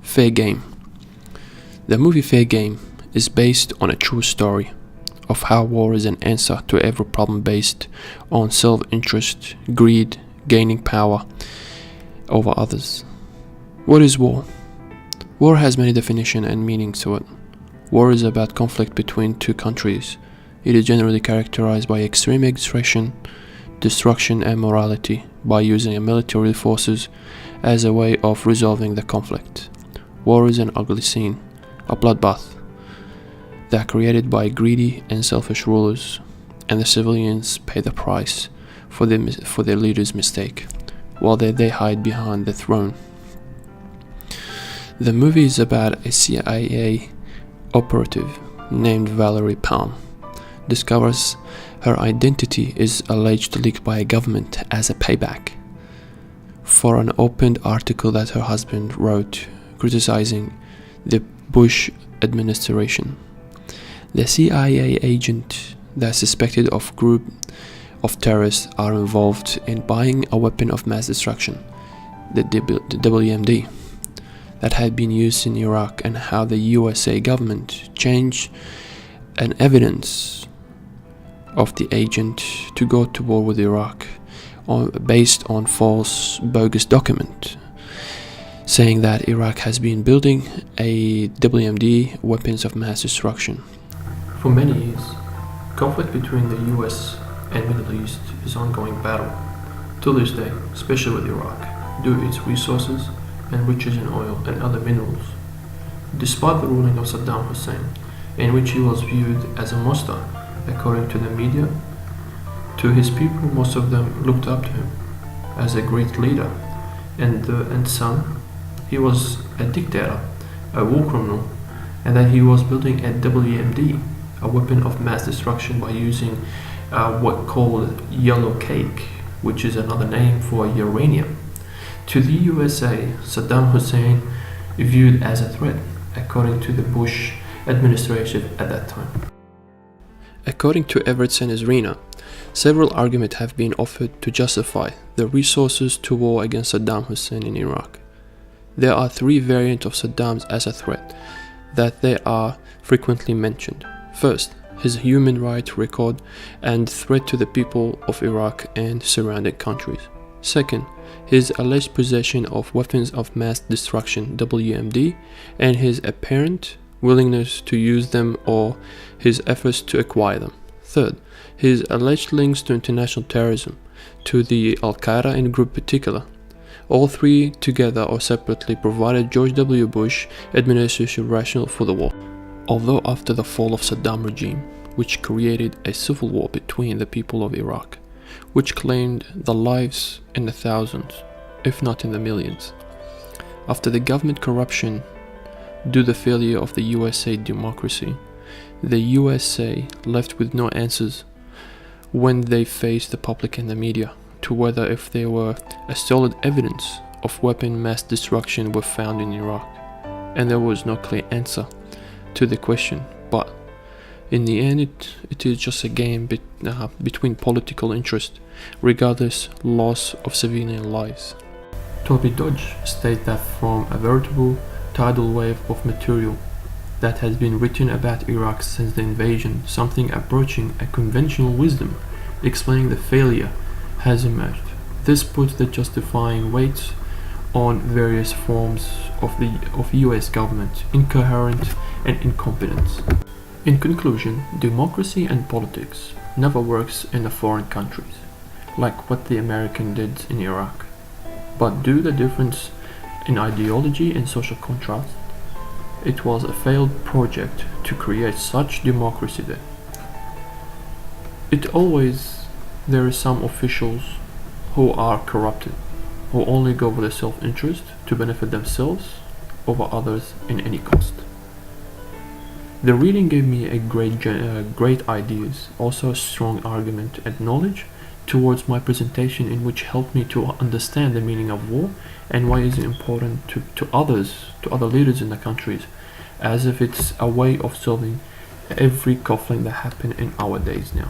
Fair Game. The movie Fair Game is based on a true story of how war is an answer to every problem based on self-interest, greed, gaining power over others. What is war? War has many definitions and meanings to it. War is about conflict between two countries. It is generally characterized by extreme aggression, destruction, and morality by using military forces as a way of resolving the conflict. War is an ugly scene, a bloodbath that created by greedy and selfish rulers, and the civilians pay the price for their leader's mistake, while they hide behind the throne. The movie is about a CIA operative named Valerie Palm discovers her identity is alleged leaked by a government as a payback for an opened article that her husband wrote criticizing the Bush administration. The CIA agent that's suspected of group of terrorists are involved in buying a weapon of mass destruction, the WMD, that had been used in Iraq, and how the USA government changed an evidence of the agent to go to war with Iraq based on false, bogus document saying that Iraq has been building a WMD, weapons of mass destruction. For many years, conflict between the US and Middle East is an ongoing battle. To this day, especially with Iraq, due to its resources and riches in oil and other minerals. Despite the ruling of Saddam Hussein, in which he was viewed as a monster, according to the media, to his people, most of them looked up to him as a great leader, and some, he was a dictator, a war criminal, and that he was building a WMD, a weapon of mass destruction, by using what called yellow cake, which is another name for uranium. To the USA, Saddam Hussein viewed as a threat, according to the Bush administration at that time. According to Everett and Isrina, several arguments have been offered to justify the resources to war against Saddam Hussein in Iraq. There are three variants of Saddam as a threat that they are frequently mentioned. First, his human rights record and threat to the people of Iraq and surrounding countries. Second, his alleged possession of weapons of mass destruction WMD and his apparent willingness to use them or his efforts to acquire them. Third, his alleged links to international terrorism, to the Al-Qaeda in group particular. All three together or separately provided George W. Bush administration rationale for the war. Although after the fall of Saddam regime, which created a civil war between the people of Iraq, which claimed the lives in the thousands, if not in the millions. After the government corruption due to the failure of the USA democracy, the USA left with no answers when they faced the public and the media to whether if there were a solid evidence of weapon mass destruction were found in Iraq, and there was no clear answer to the question. But in the end, it is just a game between political interest, regardless loss of civilian lives. Toby Dodge states that from a veritable tidal wave of material that has been written about Iraq since the invasion, something approaching a conventional wisdom explaining the failure has emerged. This puts the justifying weight on various forms of US government, incoherent and incompetence. In conclusion, democracy and politics never works in the foreign countries, like what the American did in Iraq. But due to the difference in ideology and social contrast, it was a failed project to create such democracy there. There is some officials who are corrupted, who only go for their self-interest to benefit themselves over others in any cost. The reading gave me a great ideas, also a strong argument and knowledge towards my presentation, in which helped me to understand the meaning of war and why it is important to other leaders in the countries, as if it's a way of solving every conflict that happen in our days now.